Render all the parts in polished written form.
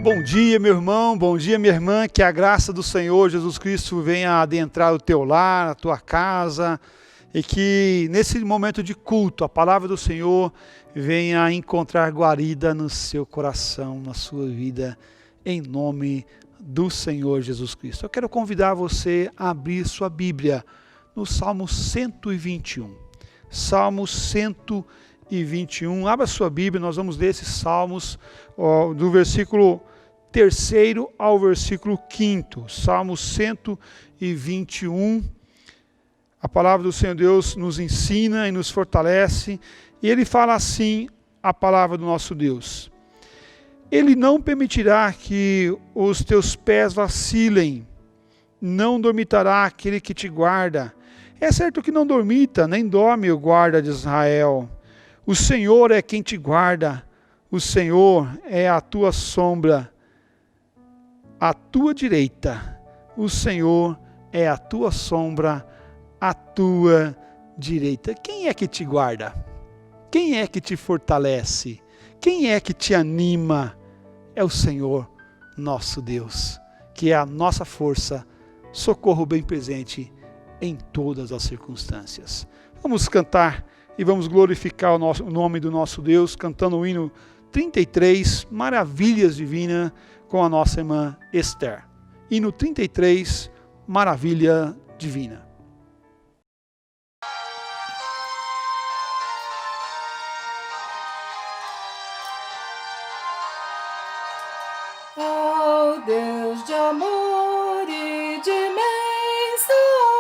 Bom dia, meu irmão, bom dia, minha irmã, que a graça do Senhor Jesus Cristo venha adentrar o teu lar, a tua casa, e que nesse momento de culto, a palavra do Senhor venha encontrar guarida no seu coração, na sua vida, em nome do Senhor Jesus Cristo. Eu quero convidar você a abrir sua Bíblia no Salmo 121. Salmo 121. Abra sua Bíblia, nós vamos ler esses salmos do versículo 3º ao versículo 5º. Salmo 121. A palavra do Senhor Deus nos ensina e nos fortalece. E ele fala assim, a palavra do nosso Deus. Ele não permitirá que os teus pés vacilem, não dormitará aquele que te guarda. É certo que não dormita, nem dorme o guarda de Israel. O Senhor é quem te guarda, o Senhor é a tua sombra, à tua direita. O Senhor é a tua sombra, à tua direita. Quem é que te guarda? Quem é que te fortalece? Quem é que te anima? É o Senhor, nosso Deus, que é a nossa força, socorro bem presente em todas as circunstâncias. Vamos cantar e vamos glorificar o nome do nosso Deus, cantando o hino 33, Maravilhas Divinas, com a nossa irmã Esther. Hino 33, Maravilha Divina. Ó Deus de amor e de imensa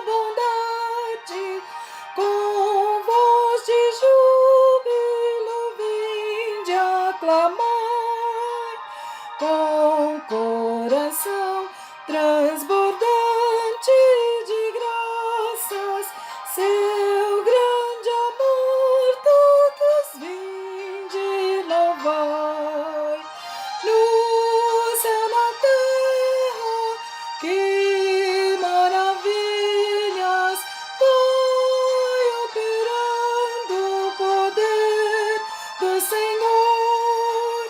bondade, com voz de júbilo vinde aclamar, com coração transbordante de graças, seu grande amor todos vinde louvar. No céu, na terra, que maravilhas vai operando o poder do Senhor,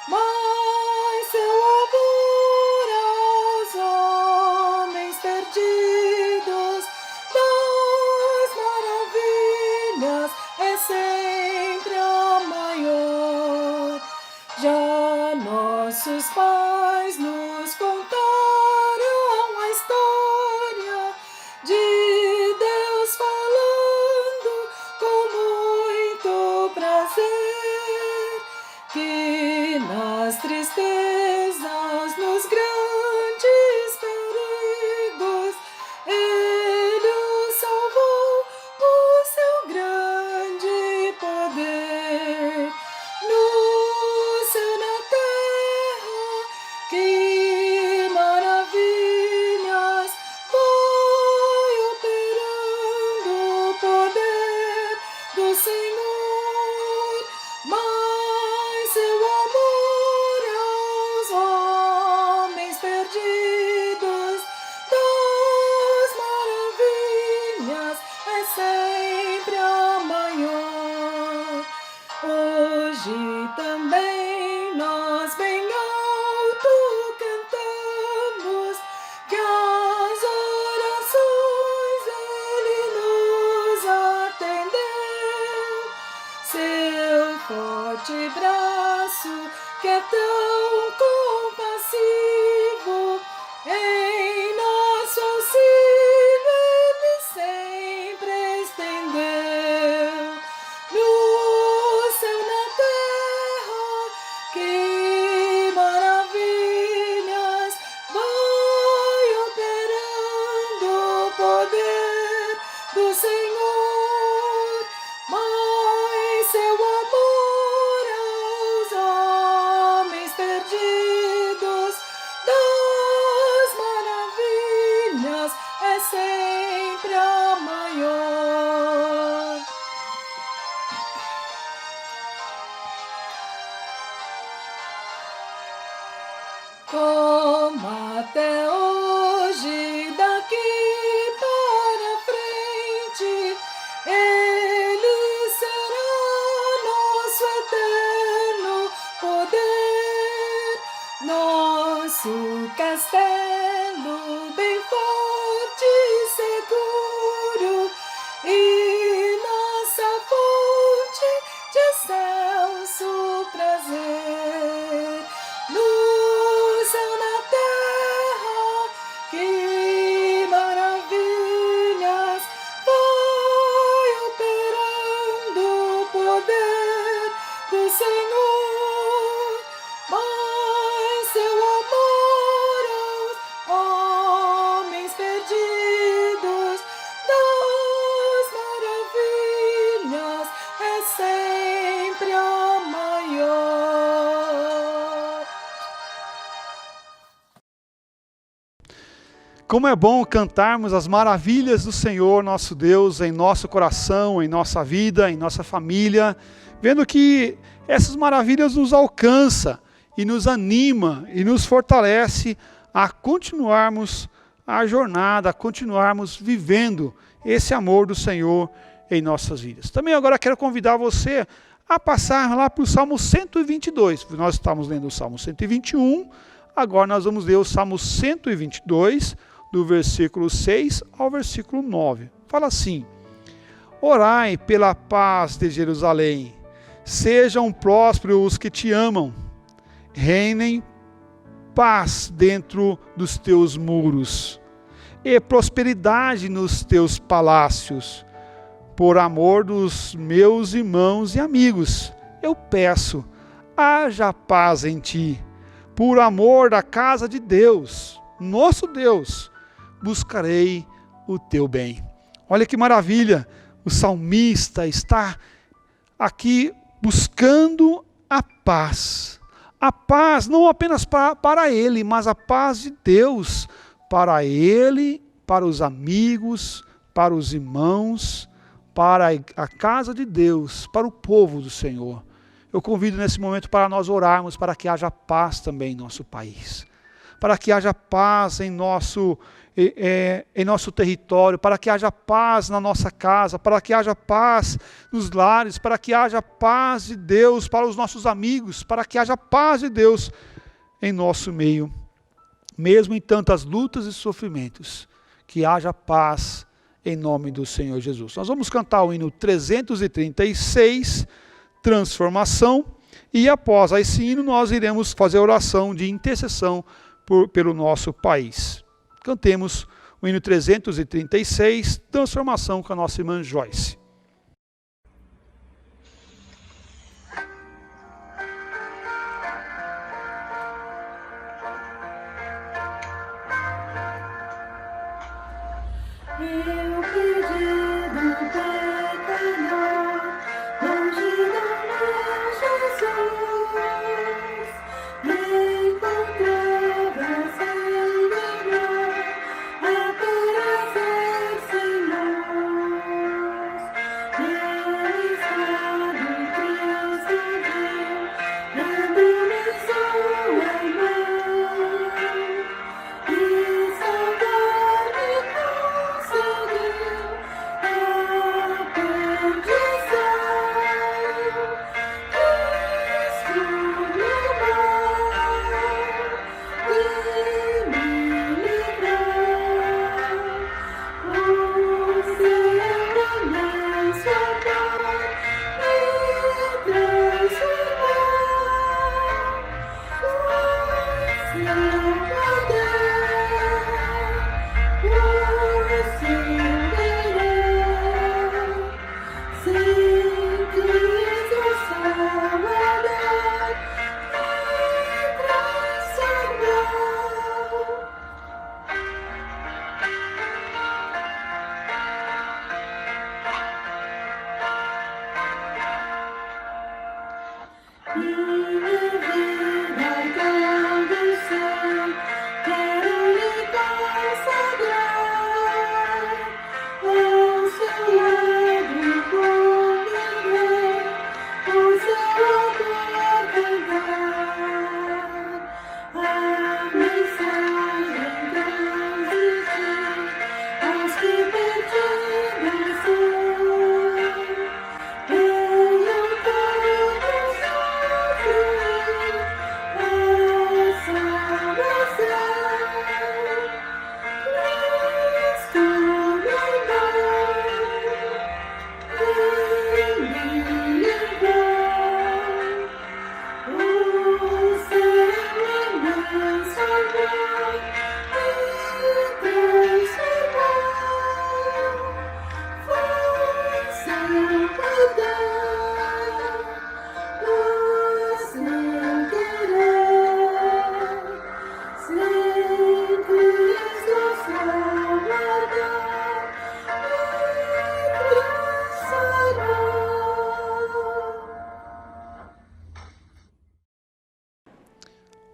mas seu amor aos homens perdidos das maravilhas é sempre a maior. Já nossos pais nos contaram a história de Deus falando com muito prazer, que nas tristezas, nos grandes perigos, Ele o salvou o seu grande poder. No céu, na terra, que maravilhas vai operando o poder do Senhor, mas seu amor aos homens perdidos das maravilhas é sempre a maior. Hoje também nós bem alto cantamos que as orações Ele nos atendeu. Seu forte braço que é tão compassivo, em nosso auxílio Ele sempre estendeu. No céu, na terra, que maravilhas vai operando o poder do Senhor, mas seu amor aos homens perdidos das maravilhas é sempre a maior. Como até hoje, daqui para frente, Ele será nosso eterno poder. Nós castelo bem forte e seguro, e nossa fonte de excelso prazer. No céu, na terra, que maravilhas vai operando o poder do Senhor, mas seu amor aos homens perdidos das maravilhas é sempre a maior. Como é bom cantarmos as maravilhas do Senhor, nosso Deus, em nosso coração, em nossa vida, em nossa família, vendo que essas maravilhas nos alcançam e nos anima e nos fortalece a continuarmos a jornada, a continuarmos vivendo esse amor do Senhor em nossas vidas. Também agora quero convidar você a passar lá para o Salmo 122. Nós estamos lendo o Salmo 121, agora nós vamos ler o Salmo 122, do versículo 6 ao versículo 9. Fala assim: orai pela paz de Jerusalém, sejam prósperos os que te amam, reinem paz dentro dos teus muros, e prosperidade nos teus palácios. Por amor dos meus irmãos e amigos, eu peço, haja paz em ti. Por amor da casa de Deus, nosso Deus, buscarei o teu bem. Olha que maravilha, o salmista está aqui buscando a paz. A paz não apenas para ele, mas a paz de Deus para ele, para os amigos, para os irmãos, para a casa de Deus, para o povo do Senhor. Eu convido nesse momento para nós orarmos para que haja paz também em nosso país, para que haja paz em nosso território, para que haja paz na nossa casa, para que haja paz nos lares, para que haja paz de Deus para os nossos amigos, para que haja paz de Deus em nosso meio, mesmo em tantas lutas e sofrimentos, que haja paz em nome do Senhor Jesus. Nós vamos cantar o hino 336, Transformação, e após esse hino nós iremos fazer oração de intercessão pelo nosso país. Cantemos o hino 336, Transformação, com a nossa irmã Joyce. Meu pedido pecador, longe do meu Jesus, me encontrava sem lembrar a prazer sem luz.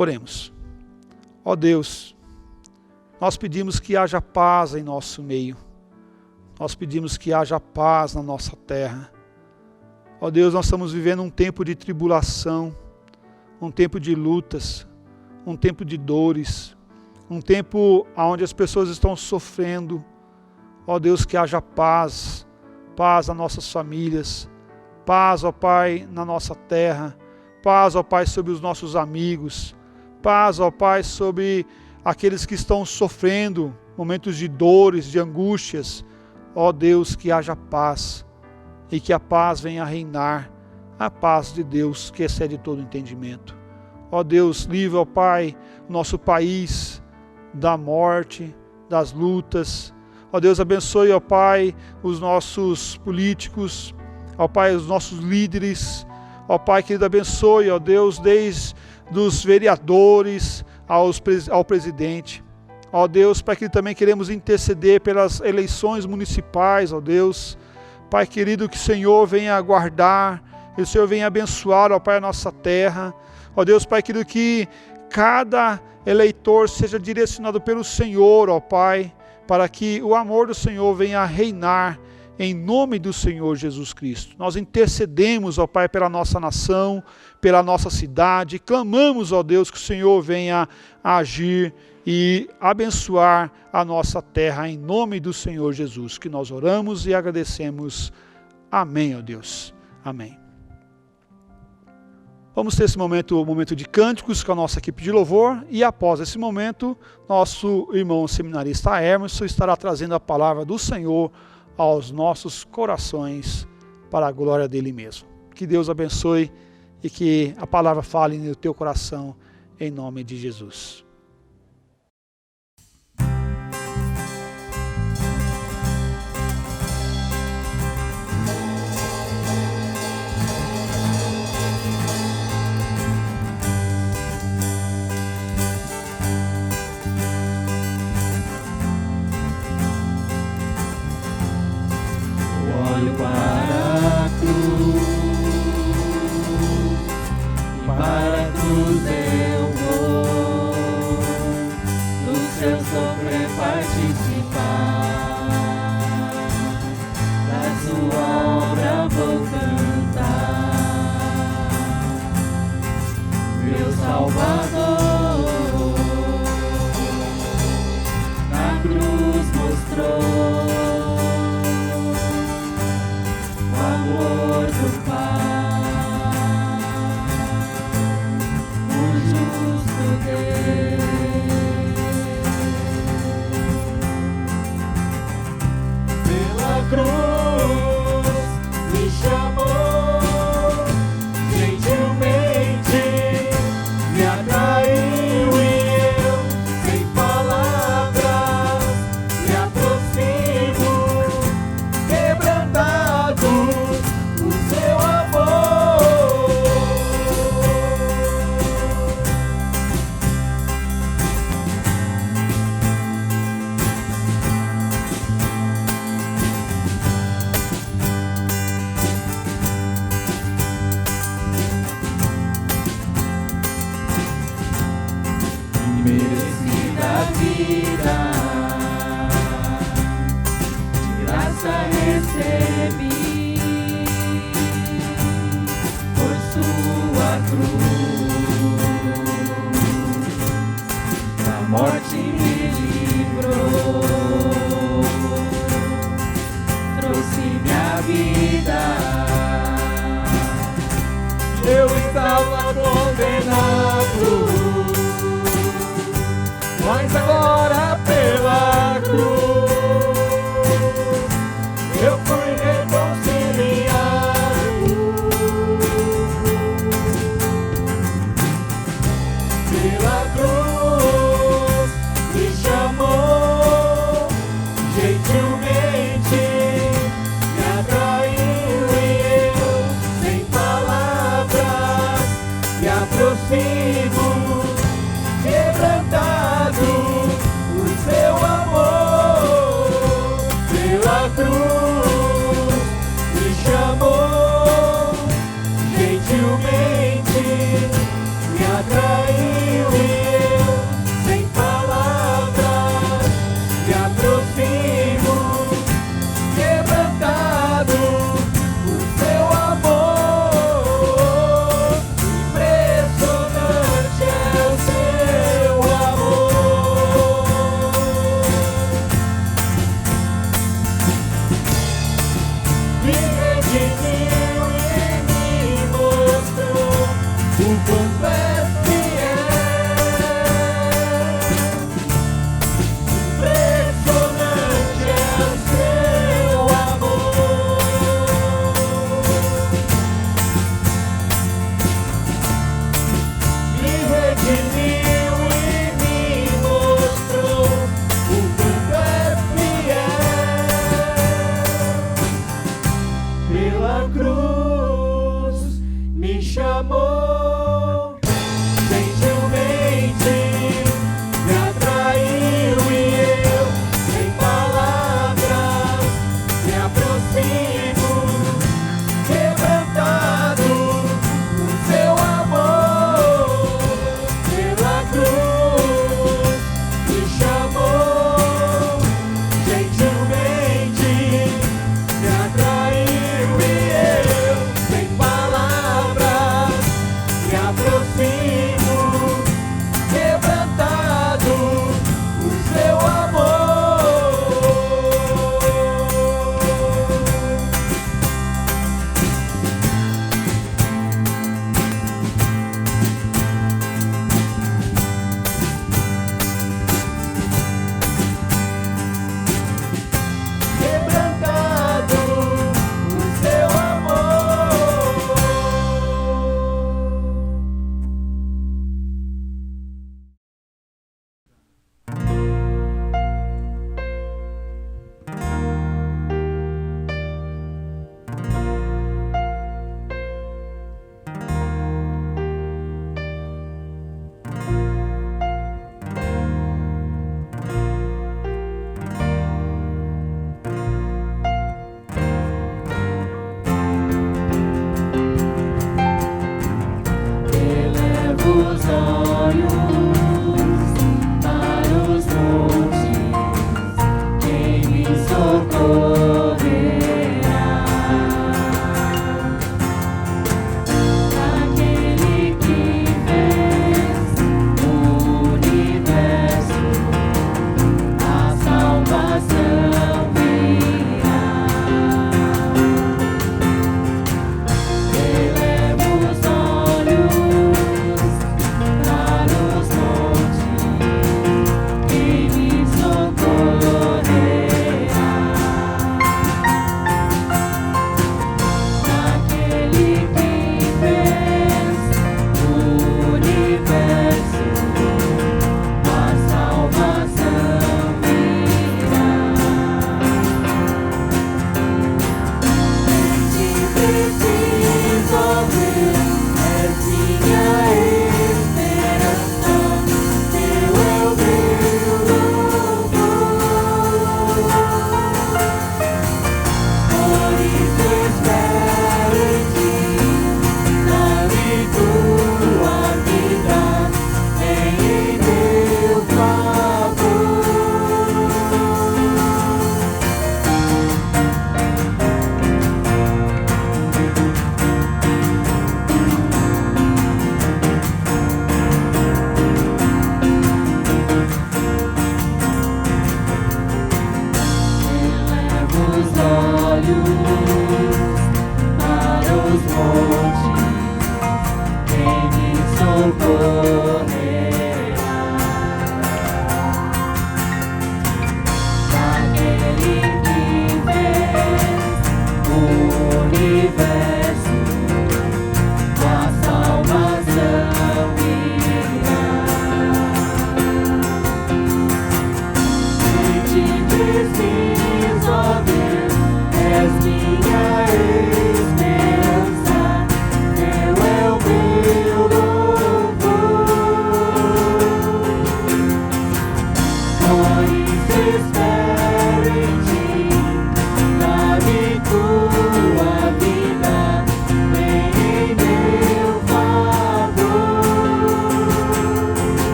Oremos. Ó Deus, nós pedimos que haja paz em nosso meio. Nós pedimos que haja paz na nossa terra. Ó Deus, nós estamos vivendo um tempo de tribulação, um tempo de lutas, um tempo de dores, um tempo onde as pessoas estão sofrendo. Ó Deus, que haja paz, paz nas nossas famílias, paz, ó Pai, na nossa terra, paz, ó Pai, sobre os nossos amigos, paz, ó Pai, sobre aqueles que estão sofrendo momentos de dores, de angústias. Ó Deus, que haja paz e que a paz venha a reinar, a paz de Deus que excede todo entendimento. Ó Deus, livre, ó Pai, o nosso país da morte, das lutas. Ó Deus, abençoe, ó Pai, os nossos políticos, ó Pai, os nossos líderes. Ó Pai querido, abençoe, ó Deus, desde os vereadores ao presidente. Ó Deus, Pai querido, também queremos interceder pelas eleições municipais, ó Deus. Pai querido, que o Senhor venha guardar, que o Senhor venha abençoar, ó Pai, a nossa terra. Ó Deus, Pai querido, que cada eleitor seja direcionado pelo Senhor, ó Pai, para que o amor do Senhor venha a reinar em nome do Senhor Jesus Cristo. Nós intercedemos, ó Pai, pela nossa nação, pela nossa cidade, clamamos, ó Deus, que o Senhor venha a agir e abençoar a nossa terra em nome do Senhor Jesus, que nós oramos e agradecemos. Amém, ó Deus. Amém. Vamos ter esse momento de cânticos com a nossa equipe de louvor, e após esse momento, nosso irmão seminarista Emerson estará trazendo a palavra do Senhor aos nossos corações para a glória dele mesmo. Que Deus abençoe e que a palavra fale no teu coração em nome de Jesus. Olho para a cruz, e para a cruz eu vou, do seu sofrer participar, da sua obra vou cantar, meu Salvador, na cruz mostrou amor do Pai, o justo Deus. Pela cruz me chamou, gentilmente me atraiu e eu, sem palavras, me aproximo, quebrantado o seu amor. Merecida vida, de graça recebi, por sua cruz, da morte me livrou, trouxe minha vida. Eu estava condenado, mas agora pela cruz eu fui me redimiu e me mostrou o quanto é impressionante é o seu amor. Me redimiu e me mostrou o quanto é fiel. Pela cruz me chamou, gentilmente me atraiu e eu, sem palavras, me aproximo, quebrantado por seu amor. Pela cruz me chamou, gentilmente me atraiu e eu,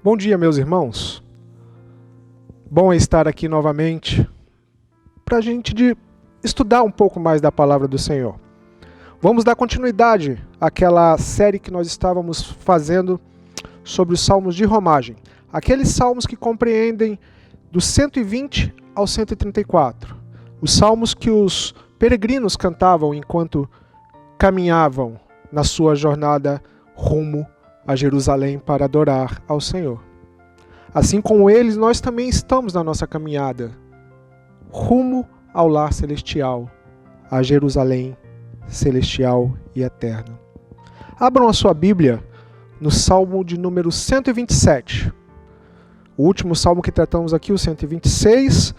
Bom dia, meus irmãos. Bom é estar aqui novamente para a gente estudar um pouco mais da palavra do Senhor. Vamos dar continuidade àquela série que nós estávamos fazendo sobre os salmos de romagem. Aqueles salmos que compreendem do 120 ao 134. Os salmos que os peregrinos cantavam enquanto caminhavam na sua jornada rumo a Jerusalém para adorar ao Senhor. Assim como eles, nós também estamos na nossa caminhada rumo ao lar celestial, a Jerusalém celestial e eterna. Abram a sua Bíblia no Salmo de número 127. O último salmo que tratamos aqui, o 126,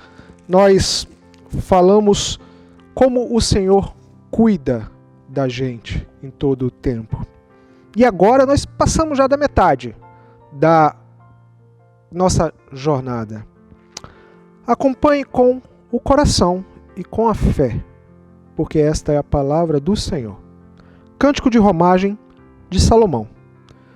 nós falamos como o Senhor cuida da gente em todo o tempo. E agora nós passamos já da metade da nossa jornada. Acompanhe com o coração e com a fé, porque esta é a palavra do Senhor. Cântico de romagem de Salomão.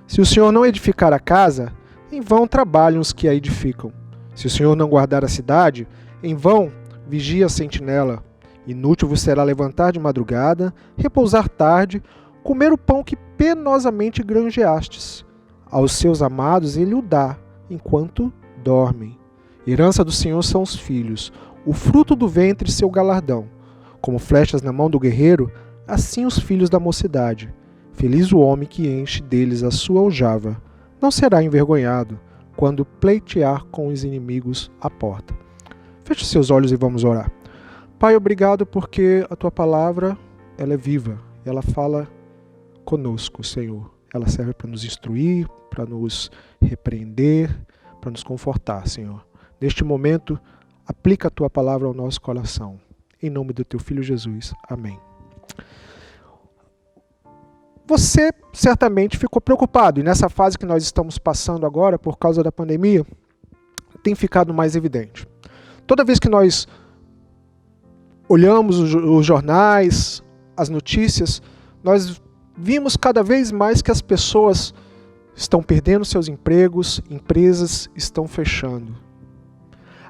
Se o Senhor não edificar a casa, em vão trabalham os que a edificam. Se o Senhor não guardar a cidade, em vão vigia a sentinela. Inútil vos será levantar de madrugada, repousar tarde, comer o pão que penosamente granjeastes. Aos seus amados ele o dá, enquanto dormem. Herança do Senhor são os filhos, o fruto do ventre seu galardão. Como flechas na mão do guerreiro, assim os filhos da mocidade. Feliz o homem que enche deles a sua aljava. Não será envergonhado quando pleitear com os inimigos à porta. Feche seus olhos e vamos orar. Pai, obrigado porque a tua palavra ela é viva. Ela fala conosco, Senhor. Ela serve para nos instruir, para nos repreender, para nos confortar, Senhor. Neste momento, aplica a tua palavra ao nosso coração. Em nome do teu Filho Jesus. Amém. Você certamente ficou preocupado, e nessa fase que nós estamos passando agora, por causa da pandemia, tem ficado mais evidente. Toda vez que nós olhamos os jornais, as notícias, nós vimos cada vez mais que as pessoas estão perdendo seus empregos, empresas estão fechando.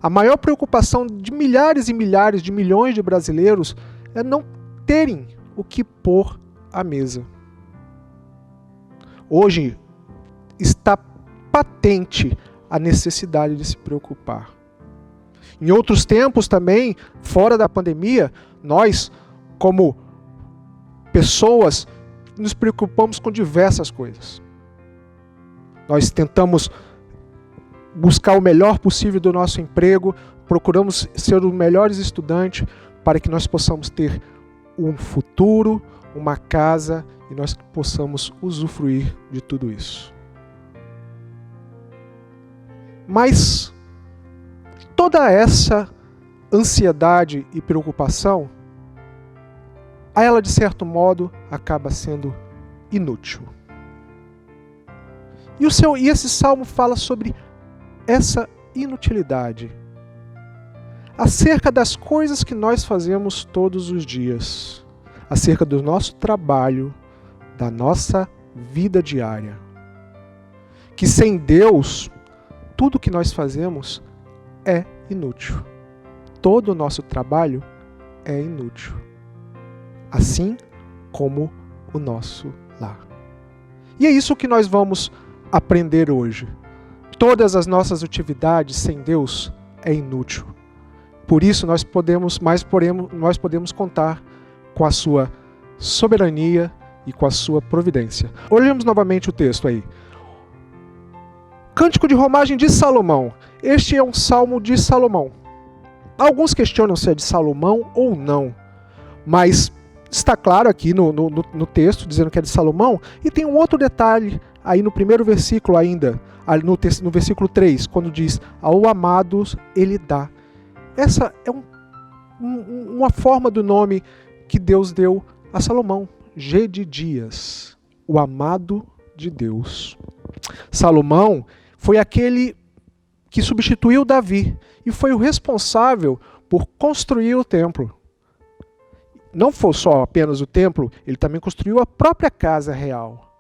A maior preocupação de milhares e milhares de milhões de brasileiros é não terem o que pôr à mesa. Hoje está patente a necessidade de se preocupar. Em outros tempos também, fora da pandemia, nós, como pessoas, nos preocupamos com diversas coisas. Nós tentamos buscar o melhor possível do nosso emprego, procuramos ser os melhores estudantes para que nós possamos ter um futuro, uma casa e nós possamos usufruir de tudo isso. Mas toda essa ansiedade e preocupação, a ela de certo modo acaba sendo inútil. E esse salmo fala sobre essa inutilidade, acerca das coisas que nós fazemos todos os dias, acerca do nosso trabalho, da nossa vida diária. Que sem Deus, tudo que nós fazemos é inútil. Todo o nosso trabalho é inútil. Assim como o nosso lar. E é isso que nós vamos aprender hoje. Todas as nossas atividades sem Deus é inútil. Por isso nós podemos contar com a sua soberania e com a sua providência. Olhemos novamente o texto aí. Cântico de romagem de Salomão. Este é um salmo de Salomão. Alguns questionam se é de Salomão ou não, mas está claro aqui no texto, dizendo que é de Salomão, e tem um outro detalhe aí no primeiro versículo ainda, no versículo 3, quando diz, ao amado ele dá. Essa é uma forma do nome que Deus deu a Salomão, Gedidias, o amado de Deus. Salomão foi aquele que substituiu Davi e foi o responsável por construir o templo. Não foi só apenas o templo, ele também construiu a própria casa real.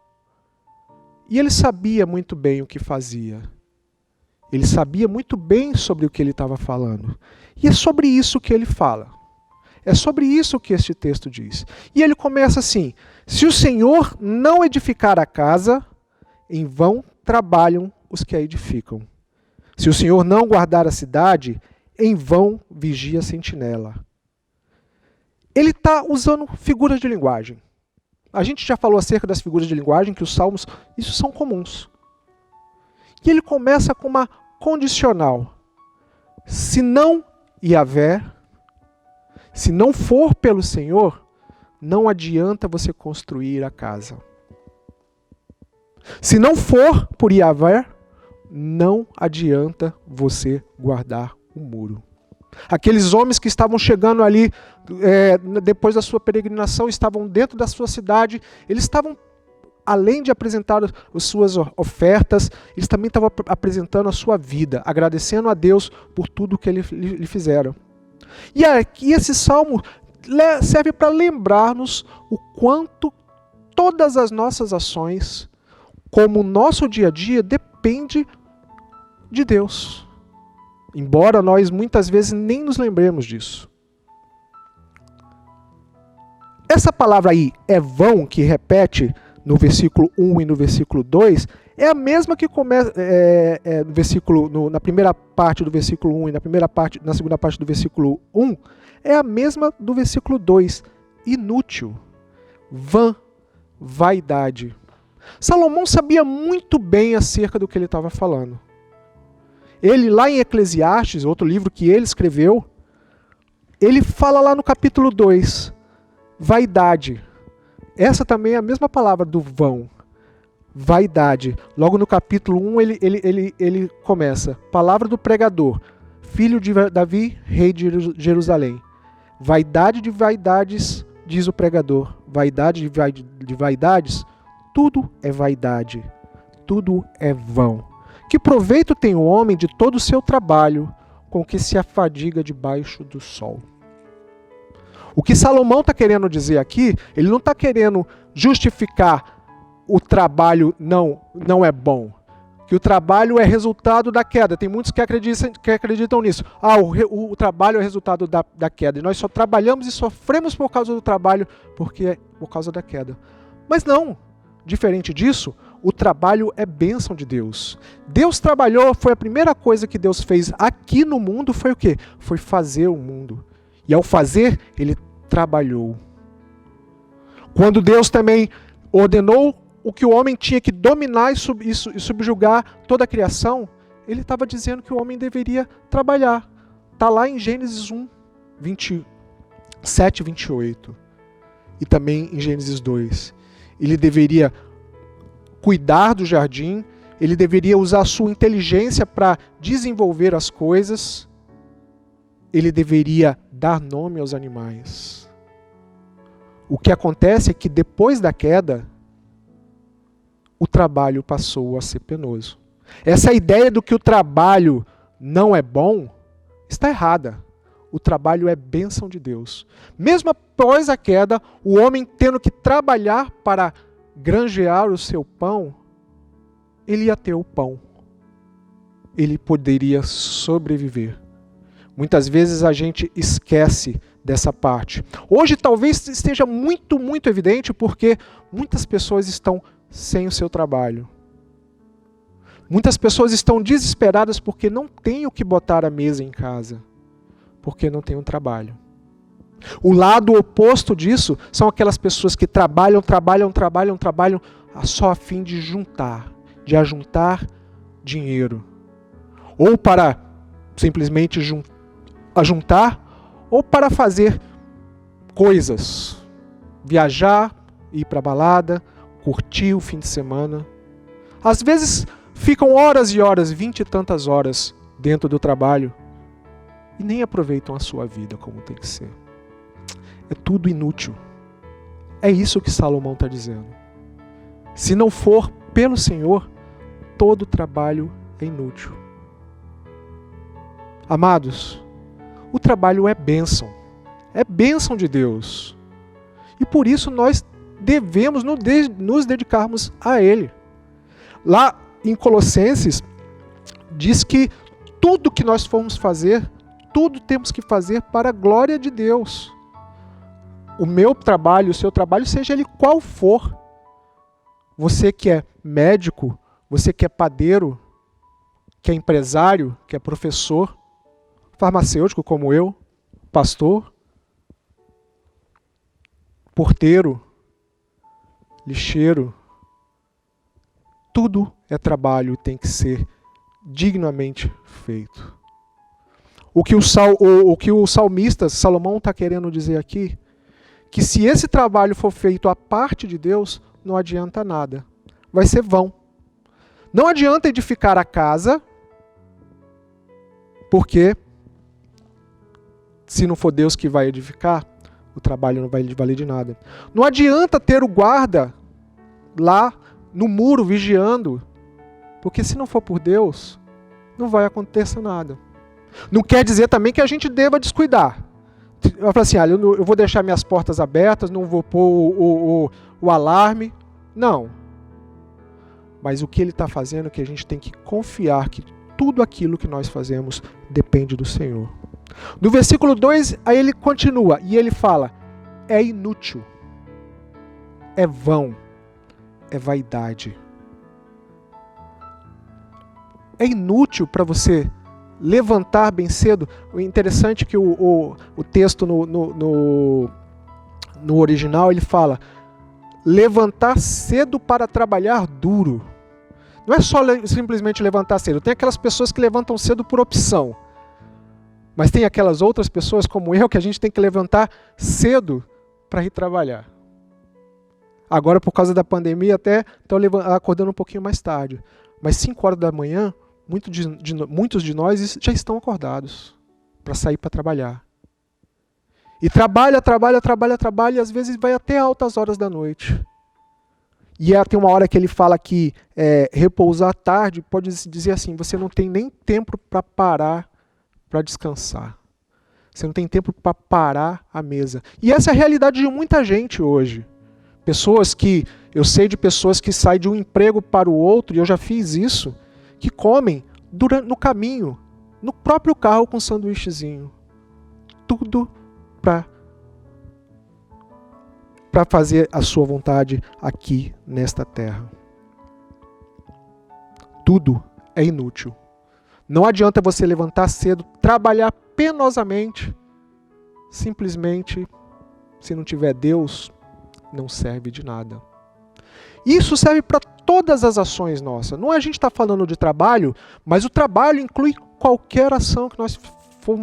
E ele sabia muito bem o que fazia. Ele sabia muito bem sobre o que ele estava falando. E é sobre isso que ele fala. É sobre isso que este texto diz. E ele começa assim: se o Senhor não edificar a casa, em vão trabalham os que a edificam. Se o Senhor não guardar a cidade, em vão vigia a sentinela. Ele está usando figuras de linguagem. A gente já falou acerca das figuras de linguagem, que os salmos, isso são comuns. E ele começa com uma condicional. Se não Yahvé, se não for pelo Senhor, não adianta você construir a casa. Se não for por Yahvé, não adianta você guardar o muro. Aqueles homens que estavam chegando ali, depois da sua peregrinação, estavam dentro da sua cidade, eles estavam, além de apresentar as suas ofertas, eles também estavam apresentando a sua vida, agradecendo a Deus por tudo que lhe fizeram. E aqui esse salmo serve para lembrar-nos o quanto todas as nossas ações, como o nosso dia a dia, depende de Deus. Embora nós muitas vezes nem nos lembremos disso. Essa palavra aí, é vão, que repete no versículo 1 e no versículo 2, é a mesma que começa na primeira parte do versículo 1 e na segunda parte do versículo 1, é a mesma do versículo 2, inútil, vã, vaidade. Salomão sabia muito bem acerca do que ele estava falando. Ele, lá em Eclesiastes, outro livro que ele escreveu, ele fala lá no capítulo 2, vaidade. Essa também é a mesma palavra do vão, vaidade. Logo no capítulo 1 ele começa, palavra do pregador, filho de Davi, rei de Jerusalém. Vaidade de vaidades, diz o pregador, vaidade de vaidades, tudo é vaidade, tudo é vão. Que proveito tem o homem de todo o seu trabalho com que se afadiga debaixo do sol? O que Salomão está querendo dizer aqui, ele não está querendo justificar o trabalho não é bom. Que o trabalho é resultado da queda. Tem muitos que acreditam nisso. O trabalho é resultado da queda. E nós só trabalhamos e sofremos por causa do trabalho por causa da queda. Mas não. Diferente disso, o trabalho é bênção de Deus. Deus trabalhou, foi a primeira coisa que Deus fez aqui no mundo, foi o quê? Foi fazer o mundo. E ao fazer, ele trabalhou. Quando Deus também ordenou o que o homem tinha que dominar e subjugar toda a criação, ele estava dizendo que o homem deveria trabalhar. Está lá em Gênesis 1, 27 e 28. E também em Gênesis 2. Ele deveria cuidar do jardim, ele deveria usar a sua inteligência para desenvolver as coisas, ele deveria dar nome aos animais. O que acontece é que depois da queda, o trabalho passou a ser penoso. Essa ideia do que o trabalho não é bom está errada. O trabalho é bênção de Deus. Mesmo após a queda, o homem tendo que trabalhar para granjear o seu pão, ele ia ter o pão. Ele poderia sobreviver. Muitas vezes a gente esquece dessa parte. Hoje talvez esteja muito, muito evidente porque muitas pessoas estão sem o seu trabalho. Muitas pessoas estão desesperadas porque não têm o que botar à mesa em casa. Porque não tem um trabalho. O lado oposto disso são aquelas pessoas que trabalham só a fim de ajuntar dinheiro. Ou para simplesmente ajuntar, ou para fazer coisas. Viajar, ir para a balada, curtir o fim de semana. Às vezes ficam horas e horas, 20 e tantas horas dentro do trabalho, e nem aproveitam a sua vida como tem que ser. É tudo inútil. É isso que Salomão está dizendo. Se não for pelo Senhor, todo trabalho é inútil. Amados, o trabalho é bênção. É bênção de Deus. E por isso nós devemos nos dedicarmos a Ele. Lá em Colossenses, diz que tudo que nós formos fazer, tudo temos que fazer para a glória de Deus. O meu trabalho, o seu trabalho, seja ele qual for. Você que é médico, você que é padeiro, que é empresário, que é professor, farmacêutico como eu, pastor, porteiro, lixeiro, tudo é trabalho e tem que ser dignamente feito. O que o salmista Salomão está querendo dizer aqui, que se esse trabalho for feito à parte de Deus, não adianta nada. Vai ser vão. Não adianta edificar a casa, porque se não for Deus que vai edificar, o trabalho não vai valer de nada. Não adianta ter o guarda lá no muro vigiando, porque se não for por Deus, não vai acontecer nada. Não quer dizer também que a gente deva descuidar. Eu falo assim, eu vou deixar minhas portas abertas, não vou pôr o alarme. Não. Mas o que ele está fazendo é que a gente tem que confiar que tudo aquilo que nós fazemos depende do Senhor. No versículo 2, aí ele continua e ele fala, é inútil, é vão, é vaidade. É inútil para você levantar bem cedo. O interessante é que o texto no original ele fala levantar cedo para trabalhar duro. Não é só simplesmente levantar cedo. Tem aquelas pessoas que levantam cedo por opção. Mas tem aquelas outras pessoas como eu que a gente tem que levantar cedo para ir trabalhar. Agora, por causa da pandemia, até estou acordando um pouquinho mais tarde. Mas 5 horas da manhã, muitos de nós já estão acordados para sair para trabalhar. E trabalha, e às vezes vai até altas horas da noite. E tem uma hora que ele fala que repousar tarde, pode dizer assim, você não tem nem tempo para parar, para descansar. Você não tem tempo para parar a mesa. E essa é a realidade de muita gente hoje. Eu sei de pessoas que saem de um emprego para o outro, e eu já fiz isso, que comem no caminho, no próprio carro com um sanduíchezinho. Tudo para fazer a sua vontade aqui nesta terra. Tudo é inútil. Não adianta você levantar cedo, trabalhar penosamente, simplesmente, se não tiver Deus, não serve de nada. Isso serve para todas as ações nossas. Não é a gente está falando de trabalho, mas o trabalho inclui qualquer ação que nós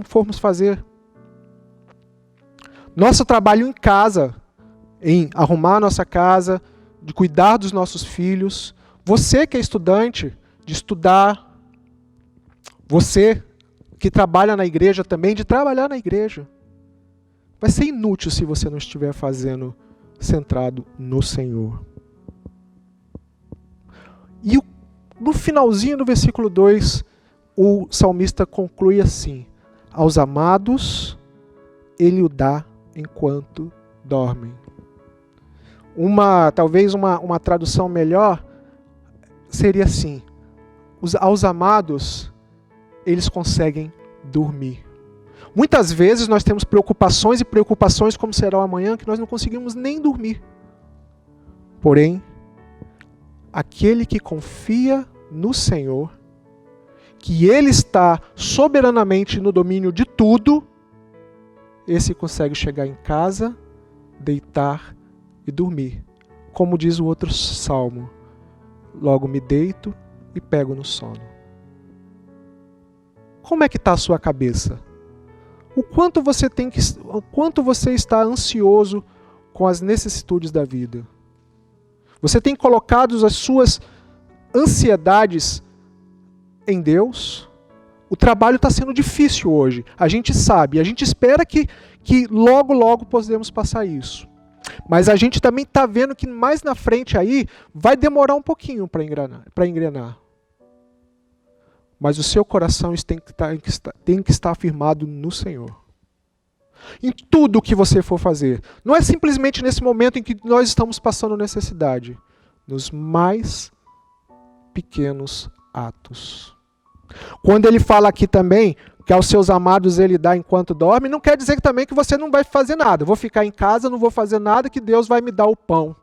formos fazer. Nosso trabalho em casa, em arrumar a nossa casa, de cuidar dos nossos filhos. Você que é estudante, de estudar. Você que trabalha na igreja também, de trabalhar na igreja. Vai ser inútil se você não estiver fazendo centrado no Senhor. E no finalzinho do versículo 2, o salmista conclui assim: aos amados ele o dá enquanto dormem. Talvez uma tradução melhor seria assim: aos amados eles conseguem dormir. Muitas vezes nós temos preocupações como será o amanhã, que nós não conseguimos nem dormir. Porém, aquele que confia no Senhor, que Ele está soberanamente no domínio de tudo, esse consegue chegar em casa, deitar e dormir. Como diz o outro salmo, logo me deito e pego no sono. Como é que está a sua cabeça? O quanto você está ansioso com as necessidades da vida? Você tem colocado as suas ansiedades em Deus? O trabalho está sendo difícil hoje. A gente sabe, a gente espera que logo possamos passar isso. Mas a gente também está vendo que mais na frente aí vai demorar um pouquinho para engrenar. Mas o seu coração tem que estar firmado no Senhor. Em tudo o que você for fazer. Não é simplesmente nesse momento em que nós estamos passando necessidade. Nos mais pequenos atos. Quando ele fala aqui também que aos seus amados ele dá enquanto dorme, não quer dizer também que você não vai fazer nada. Eu vou ficar em casa, não vou fazer nada, que Deus vai me dar o pão.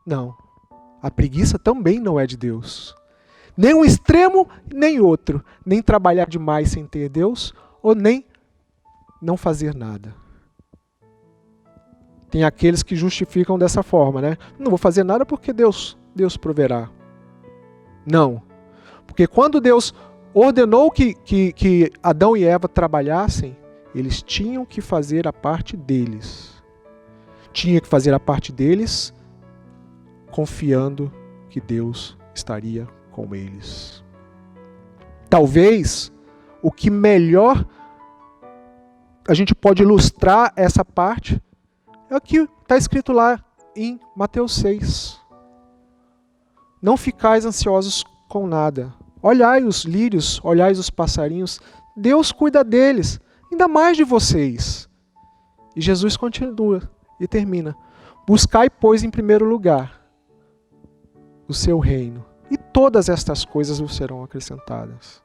Não. A preguiça também não é de Deus. Nem um extremo, nem outro. Nem trabalhar demais sem ter Deus, ou nem não fazer nada. Tem aqueles que justificam dessa forma, né? Não vou fazer nada porque Deus proverá. Não. Porque quando Deus ordenou que Adão e Eva trabalhassem, eles tinham que fazer a parte deles. Tinha que fazer a parte deles confiando que Deus estaria com eles. Talvez o que melhor a gente pode ilustrar essa parte é o que está escrito lá em Mateus 6. Não ficais ansiosos com nada. Olhai os lírios, olhai os passarinhos. Deus cuida deles, ainda mais de vocês. E Jesus continua e termina. Buscai, pois, em primeiro lugar o seu reino. E todas estas coisas vos serão acrescentadas.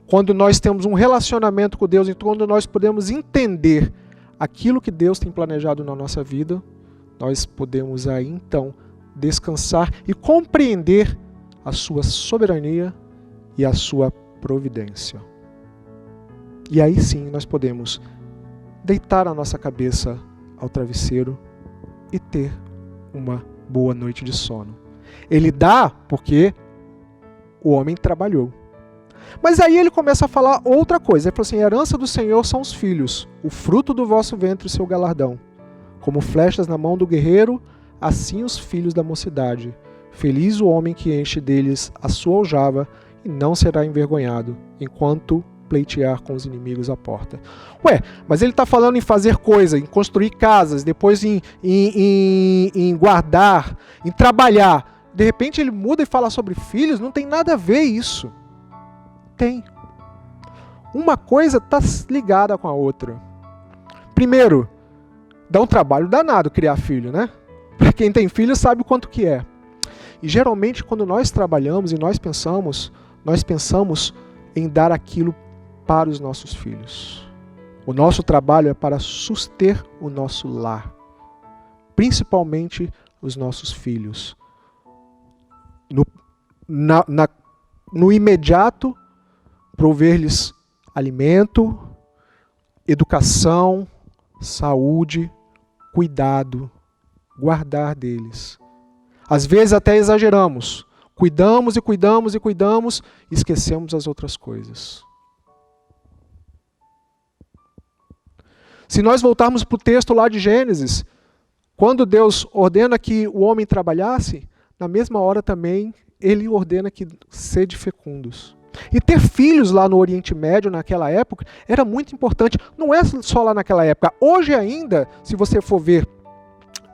Quando nós temos um relacionamento com Deus, e quando nós podemos entender aquilo que Deus tem planejado na nossa vida, nós podemos aí então descansar e compreender a sua soberania e a sua providência. E aí sim nós podemos deitar a nossa cabeça ao travesseiro e ter uma boa noite de sono. Ele dá porque o homem trabalhou. Mas aí ele começa a falar outra coisa. Ele falou assim: a herança do Senhor são os filhos, o fruto do vosso ventre o seu galardão. Como flechas na mão do guerreiro, assim os filhos da mocidade. Feliz o homem que enche deles a sua aljava e não será envergonhado, enquanto pleitear com os inimigos à porta. Ué, mas ele está falando em fazer coisa, em construir casas, depois em guardar, em trabalhar. De repente ele muda e fala sobre filhos, não tem nada a ver isso. Tem. Uma coisa está ligada com a outra. Primeiro, dá um trabalho danado criar filho, né? Para quem tem filho sabe o quanto que é. E geralmente quando nós trabalhamos e nós pensamos em dar aquilo para os nossos filhos. O nosso trabalho é para suster o nosso lar, principalmente os nossos filhos. No imediato, prover-lhes alimento, educação, saúde, cuidado, guardar deles. Às vezes até exageramos. Cuidamos e cuidamos e cuidamos e esquecemos as outras coisas. Se nós voltarmos para o texto lá de Gênesis, quando Deus ordena que o homem trabalhasse, na mesma hora também ele ordena que sede fecundos. E ter filhos lá no Oriente Médio, naquela época, era muito importante. Não é só lá naquela época. Hoje ainda, se você for ver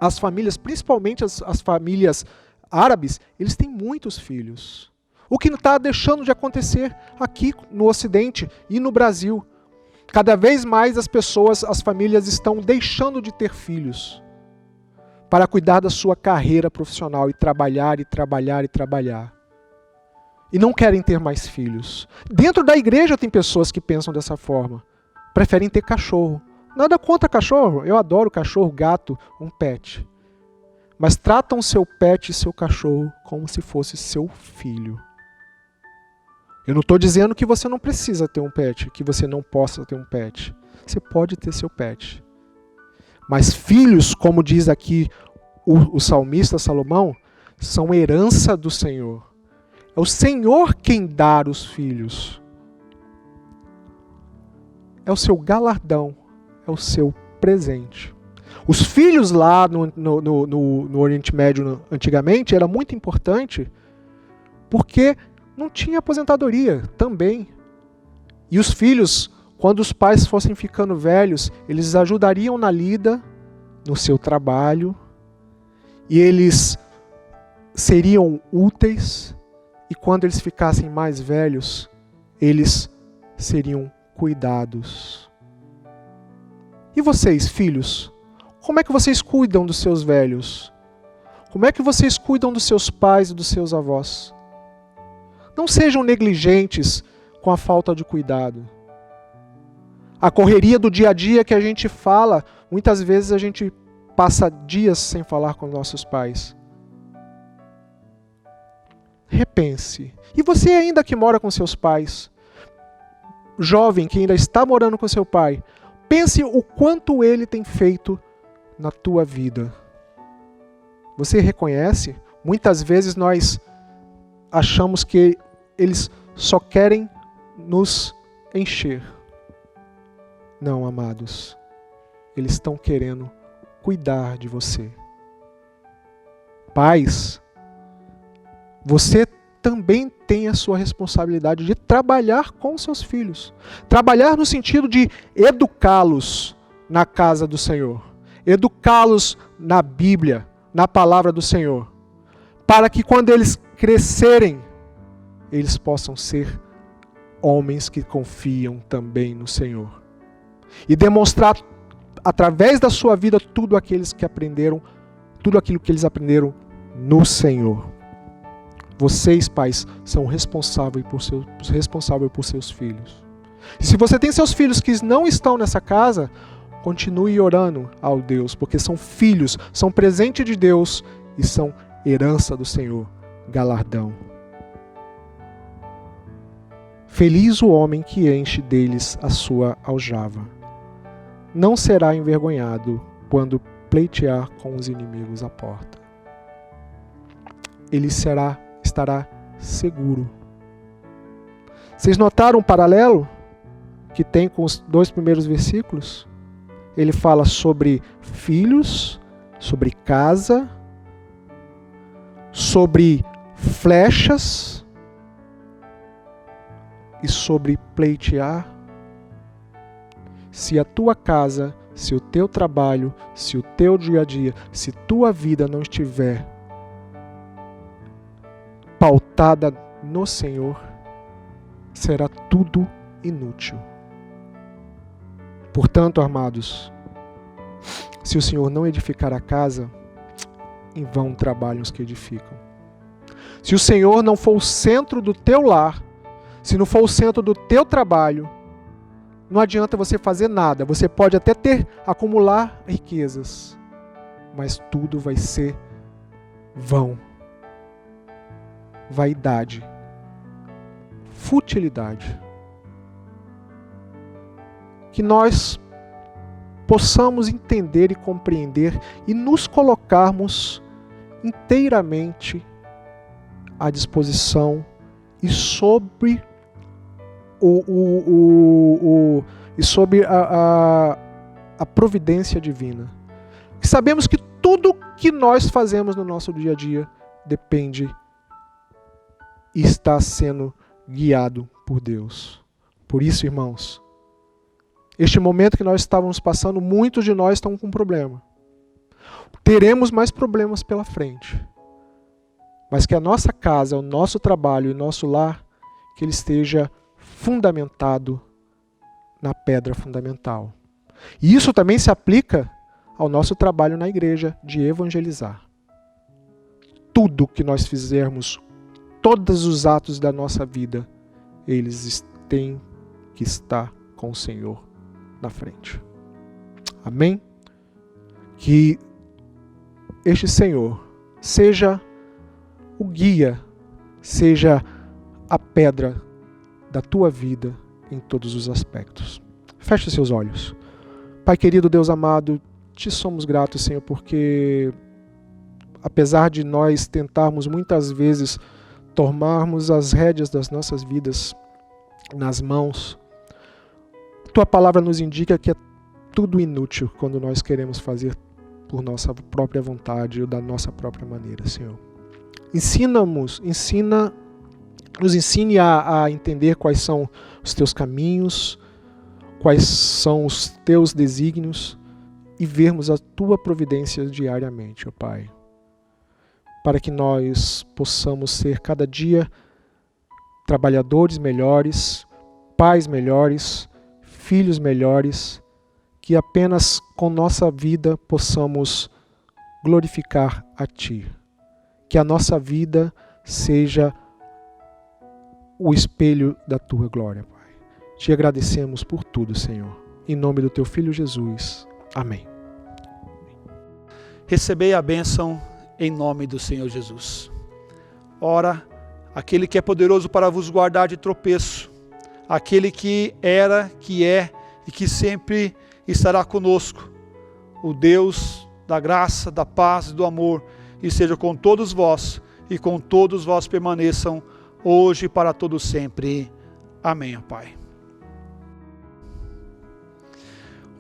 as famílias, principalmente as famílias árabes, eles têm muitos filhos. O que está deixando de acontecer aqui no Ocidente e no Brasil. Cada vez mais as famílias estão deixando de ter filhos para cuidar da sua carreira profissional e trabalhar, e trabalhar, e trabalhar. E não querem ter mais filhos. Dentro da igreja tem pessoas que pensam dessa forma. Preferem ter cachorro. Nada contra cachorro. Eu adoro cachorro, gato, um pet. Mas tratam seu pet e seu cachorro como se fosse seu filho. Eu não estou dizendo que você não precisa ter um pet, que você não possa ter um pet. Você pode ter seu pet. Mas filhos, como diz aqui o salmista Salomão, são herança do Senhor. É o Senhor quem dá os filhos. É o seu galardão, é o seu presente. Os filhos lá no Oriente Médio antigamente era muito importante porque não tinha aposentadoria também. E os filhos, quando os pais fossem ficando velhos, eles ajudariam na lida, no seu trabalho, e eles seriam úteis, e quando eles ficassem mais velhos, eles seriam cuidados. E vocês, filhos, como é que vocês cuidam dos seus velhos? Como é que vocês cuidam dos seus pais e dos seus avós? Não sejam negligentes com a falta de cuidado. A correria do dia a dia que a gente fala, muitas vezes a gente passa dias sem falar com nossos pais. Repense. E você ainda que mora com seus pais, jovem que ainda está morando com seu pai, pense o quanto ele tem feito na tua vida. Você reconhece? Muitas vezes nós achamos que eles só querem nos encher. Não, amados. Eles estão querendo cuidar de você. Pais, você também tem a sua responsabilidade de trabalhar com seus filhos. Trabalhar no sentido de educá-los na casa do Senhor. Educá-los na Bíblia, na palavra do Senhor. Para que quando eles crescerem, eles possam ser homens que confiam também no Senhor. E demonstrar através da sua vida tudo aquilo que eles aprenderam no Senhor. Vocês, pais, são responsáveis por seus filhos. E se você tem seus filhos que não estão nessa casa, continue orando ao Deus, porque são filhos, são presente de Deus e são herança do Senhor, galardão. Feliz o homem que enche deles a sua aljava. Não será envergonhado quando pleitear com os inimigos à porta. Ele estará seguro. Vocês notaram o paralelo que tem com os 2 primeiros versículos? Ele fala sobre filhos, sobre casa, sobre flechas e sobre pleitear. Se a tua casa, se o teu trabalho, se o teu dia a dia, se tua vida não estiver pautada no Senhor, será tudo inútil. Portanto, amados, se o Senhor não edificar a casa, em vão trabalham os que edificam. Se o Senhor não for o centro do teu lar, se não for o centro do teu trabalho, não adianta você fazer nada. Você pode até acumular riquezas, mas tudo vai ser vão. Vaidade, futilidade. Que nós possamos entender e compreender e nos colocarmos inteiramente à disposição e sobre a providência divina. Sabemos que tudo que nós fazemos no nosso dia a dia depende e está sendo guiado por Deus. Por isso, irmãos, este momento que nós estávamos passando, muitos de nós estão com problema. Teremos mais problemas pela frente. Mas que a nossa casa, o nosso trabalho e o nosso lar, que ele esteja fundamentado na pedra fundamental. E isso também se aplica ao nosso trabalho na igreja de evangelizar. Tudo que nós fizermos, todos os atos da nossa vida, eles têm que estar com o Senhor na frente. Amém? Que este Senhor seja o guia, seja a pedra da tua vida em todos os aspectos. Feche seus olhos. Pai querido, Deus amado, te somos gratos, Senhor, porque apesar de nós tentarmos muitas vezes tomarmos as rédeas das nossas vidas nas mãos, tua palavra nos indica que é tudo inútil quando nós queremos fazer por nossa própria vontade ou da nossa própria maneira, Senhor. Nos ensine a entender quais são os teus caminhos, quais são os teus desígnios e vermos a tua providência diariamente, ó Pai. Para que nós possamos ser cada dia trabalhadores melhores, pais melhores, filhos melhores, que apenas com nossa vida possamos glorificar a Ti. Que a nossa vida seja o espelho da tua glória, Pai. Te agradecemos por tudo, Senhor. Em nome do teu Filho Jesus. Amém. Recebei a bênção em nome do Senhor Jesus. Ora, aquele que é poderoso para vos guardar de tropeço, aquele que era, que é e que sempre estará conosco, o Deus da graça, da paz e do amor, e seja com todos vós, e com todos vós permaneçam, hoje e para todo sempre. Amém, ó Pai.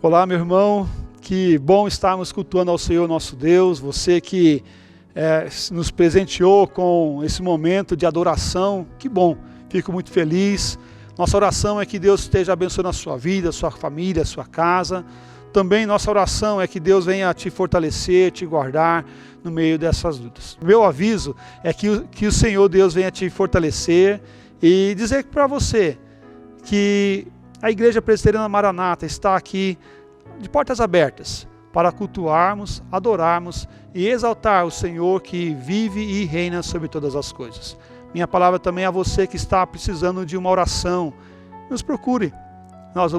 Olá, meu irmão, que bom estarmos cultuando ao Senhor nosso Deus, você que nos presenteou com esse momento de adoração, que bom, fico muito feliz. Nossa oração é que Deus esteja abençoando a sua vida, a sua família, a sua casa. Também nossa oração é que Deus venha te fortalecer, te guardar no meio dessas lutas. Meu aviso é que o Senhor Deus venha te fortalecer e dizer para você que a Igreja Presbiteriana Maranata está aqui de portas abertas para cultuarmos, adorarmos e exaltar o Senhor que vive e reina sobre todas as coisas. Minha palavra também é a você que está precisando de uma oração. Nos procure. Nós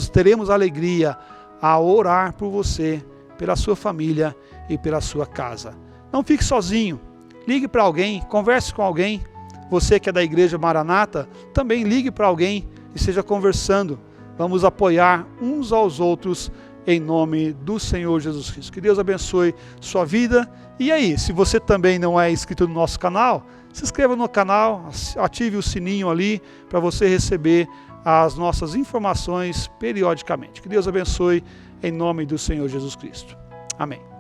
teremos alegria a orar por você, pela sua família e pela sua casa. Não fique sozinho. Ligue para alguém, converse com alguém. Você que é da Igreja Maranata, também ligue para alguém e esteja conversando. Vamos apoiar uns aos outros em nome do Senhor Jesus Cristo. Que Deus abençoe sua vida. E aí, se você também não é inscrito no nosso canal, se inscreva no canal, ative o sininho ali para você receber as nossas informações periodicamente. Que Deus abençoe em nome do Senhor Jesus Cristo. Amém.